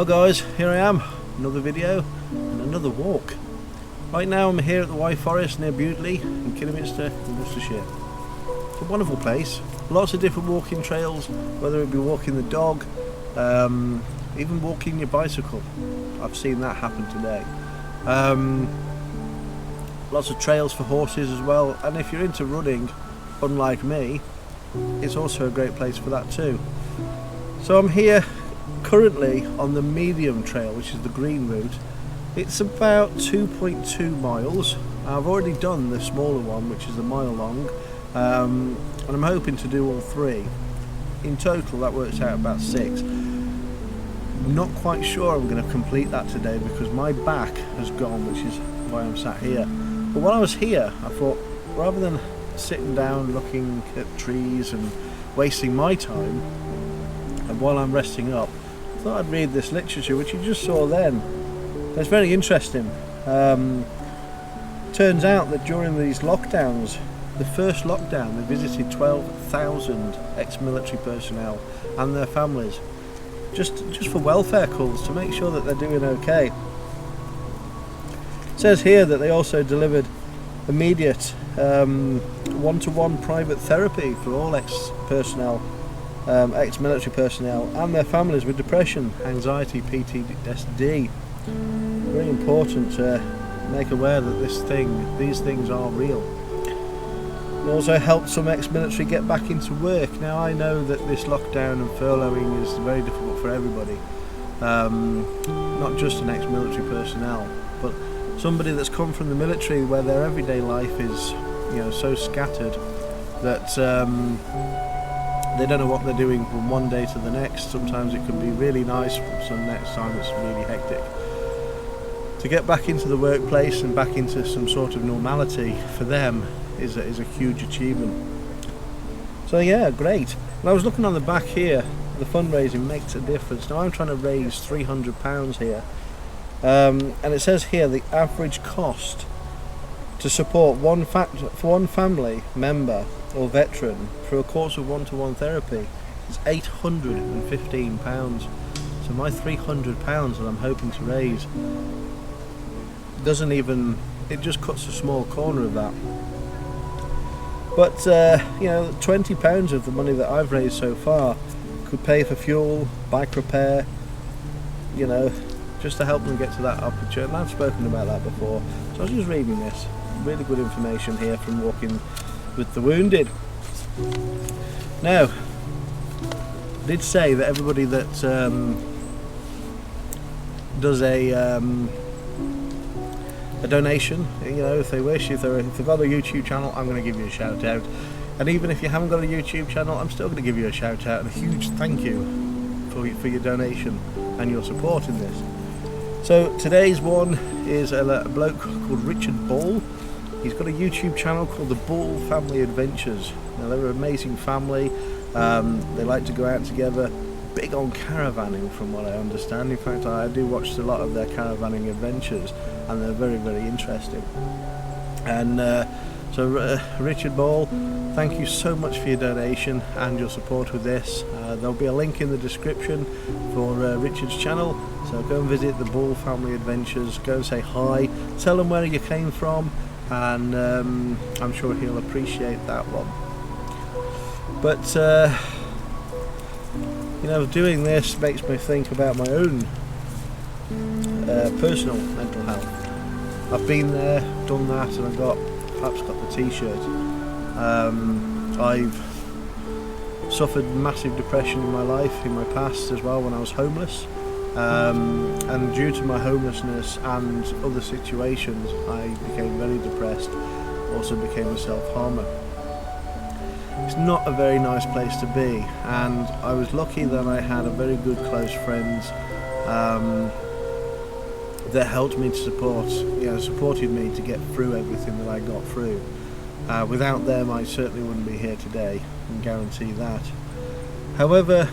Well guys, here I am, another video and another walk. Right now I'm here at the Wyre Forest near Bewdley in Kidderminster in Worcestershire. It's a wonderful place, lots of different walking trails, whether it be walking the dog, even walking your bicycle. I've seen that happen today. Lots of trails for horses as well, and if you're into running, unlike me, it's also a great place for that too. So I'm here currently on the medium trail, which is the green route. It's about 2.2 miles. I've already done the smaller one, which is a mile long, and I'm hoping to do all three. In total that works out about 6. I'm not quite sure I'm going to complete that today because my back has gone, which is why I'm sat here. But while I was here, I thought, rather than sitting down looking at trees and wasting my time, and while I'm resting up, I thought I'd read this literature which you just saw then. It's very interesting. Turns out that during these lockdowns, the first lockdown, they visited 12,000 ex-military personnel and their families, just for welfare calls to make sure that they're doing okay. It says here that they also delivered immediate one-to-one private therapy for all ex-personnel, ex-military personnel and their families with depression, anxiety, PTSD. Very important to make aware that these things are real. It also helped some ex-military get back into work. Now I know that this lockdown and furloughing is very difficult for everybody, not just an ex-military personnel, but somebody that's come from the military where their everyday life is, so scattered that they don't know what they're doing from one day to the next. Sometimes it can be really nice, some next time it's really hectic. To get back into the workplace and back into some sort of normality for them is a huge achievement. So yeah, great. And I was looking on the back here, the fundraising makes a difference. Now I'm trying to raise £300 here, and it says here the average cost to support one family member or veteran through a course of one-to-one therapy is £815. So my £300 that I'm hoping to raise it just cuts a small corner of that. But £20 of the money that I've raised so far could pay for fuel, bike repair, just to help them get to that opportunity. And I've spoken about that before. So I was just reading this. Really good information here from Walking with the Wounded. Now, I did say that everybody that does a donation, if they wish, if they've got a YouTube channel, I'm going to give you a shout out. And even if you haven't got a YouTube channel, I'm still going to give you a shout out and a huge thank you for your donation and your support in this. So today's one is a bloke called Richard Ball. He's got a YouTube channel called the Ball Family Adventures. Now they're an amazing family. They like to go out together. Big on caravaning from what I understand. In fact, I do watch a lot of their caravaning adventures and they're very, very interesting. And so Richard Ball, thank you so much for your donation and your support with this. There'll be a link in the description for Richard's channel, so go and visit the Ball Family Adventures, go and say hi, tell him where you came from, and I'm sure he'll appreciate that one. But doing this makes me think about my own personal mental health. I've been there, done that, and I've perhaps got the t-shirt. I've suffered massive depression in my life, in my past as well, when I was homeless. And due to my homelessness and other situations, I became very depressed, also became a self-harmer. It's not a very nice place to be, and I was lucky that I had a very good close friends that helped me to supported me to get through everything that I got through. Without them I certainly wouldn't be here today, I can guarantee that. However,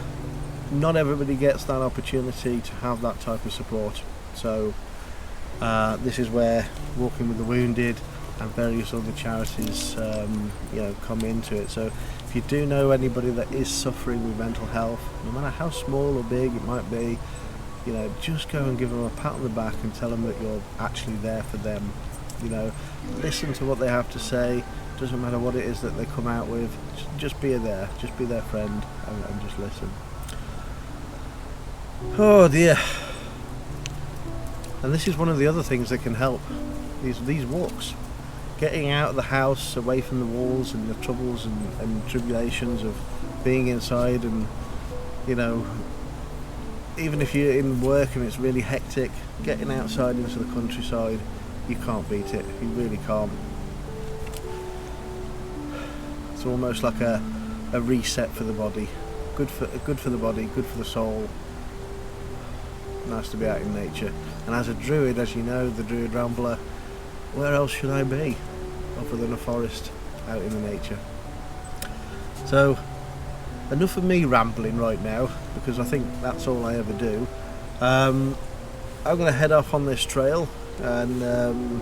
not everybody gets that opportunity to have that type of support, so this is where Walking with the Wounded and various other charities come into it. So if you do know anybody that is suffering with mental health, no matter how small or big it might be, you know, just go and give them a pat on the back and tell them that you're actually there for them. You know, listen to what they have to say. Doesn't matter what it is that they come out with. Just be there. Just be their friend and just listen. Oh dear. And this is one of the other things that can help. These walks. Getting out of the house, away from the walls and the troubles and tribulations of being inside, and you know, even if you're in work and it's really hectic, getting outside into the countryside, you can't beat it. You really can't. It's almost like a reset for the body. Good for the body, good for the soul. Nice to be out in nature. And as a druid, as you know, the druid rambler, where else should I be other than a forest out in the nature? So enough of me rambling right now, because I think that's all I ever do. I'm going to head off on this trail and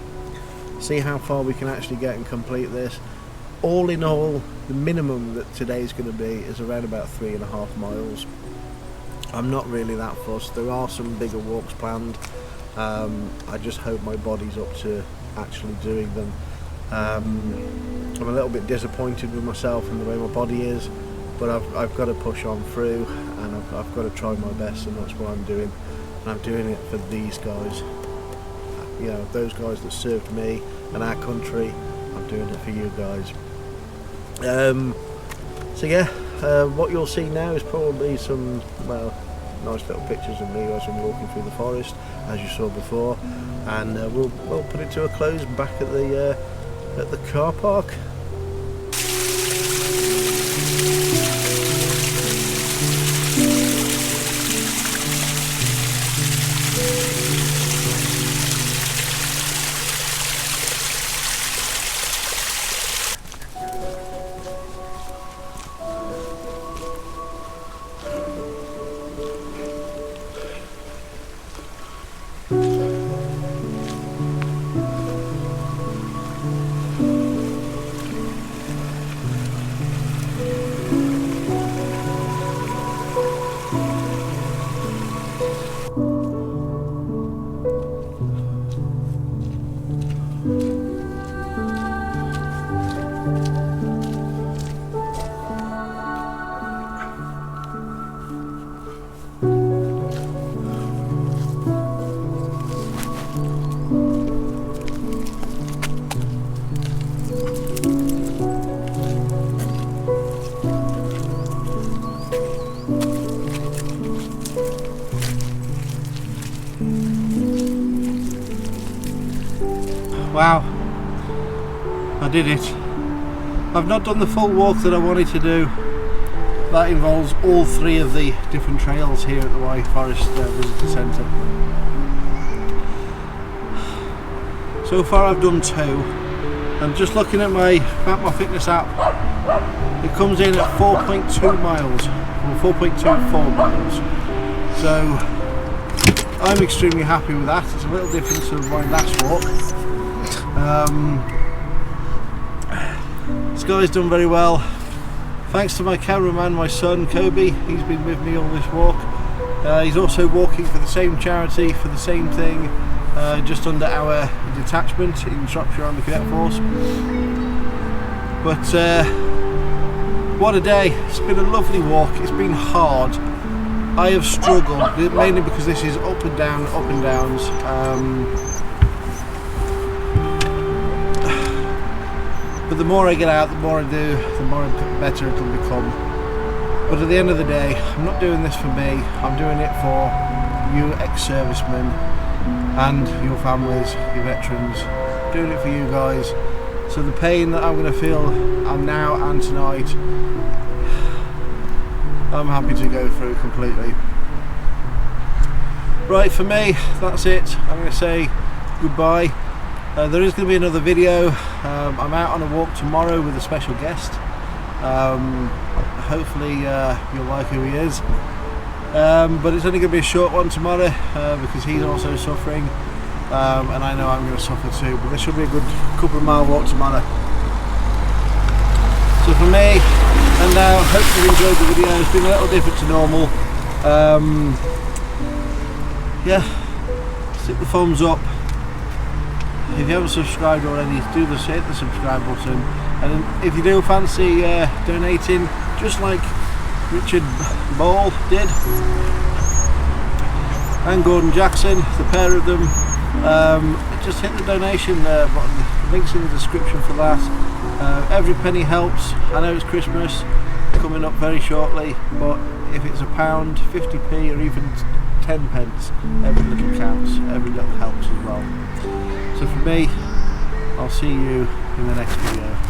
see how far we can actually get and complete this. All in all, the minimum that today's going to be is around about 3.5 miles. I'm not really that fussed. There are some bigger walks planned. I just hope my body's up to actually doing them. I'm a little bit disappointed with myself and the way my body is, but I've got to push on through, and I've got to try my best, and that's what I'm doing. And I'm doing it for these guys. You know, those guys that served me and our country. I'm doing it for you guys. So yeah, what you'll see now is probably some, well, nice little pictures of me as I'm walking through the forest, as you saw before, and we'll put it to a close back at the car park. Wow, I did it. I've not done the full walk that I wanted to do. That involves all 3 of the different trails here at the Wyre Forest Visitor Centre. So far I've done 2, and just looking at my fitness app, it comes in at 4.2 miles, or 4.24 miles. So I'm extremely happy with that. It's a little different to my last walk. This guy's done very well. Thanks to my cameraman, my son Kobe. He's been with me on this walk. He's also walking for the same charity, for the same thing, just under our detachment in Shropshire on the Cadet Force. But what a day. It's been a lovely walk. It's been hard. I have struggled, mainly because this is up and down, up and downs. But the more I get out, the more I do, the more better it'll become. But at the end of the day, I'm not doing this for me. I'm doing it for you ex-servicemen and your families, your veterans. Doing it for you guys. So the pain that I'm going to feel now and tonight, I'm happy to go through completely. Right, for me, that's it. I'm going to say goodbye. There is going to be another video. I'm out on a walk tomorrow with a special guest. Hopefully you'll like who he is. But it's only going to be a short one tomorrow because he's also suffering, and I know I'm going to suffer too. But this should be a good couple of mile walk tomorrow. So for me, and hope you enjoyed the video. It's been a little different to normal. yeah, stick the thumbs up. If you haven't subscribed already, do hit the subscribe button. And if you do fancy donating, just like Richard Ball did and Gordon Jackson, the pair of them, just hit the donation button. Links in the description for that. Every penny helps. I know it's Christmas coming up very shortly, but if it's £1, 50p, or even 10 pence, every little counts. Every little helps as well. So for me, I'll see you in the next video.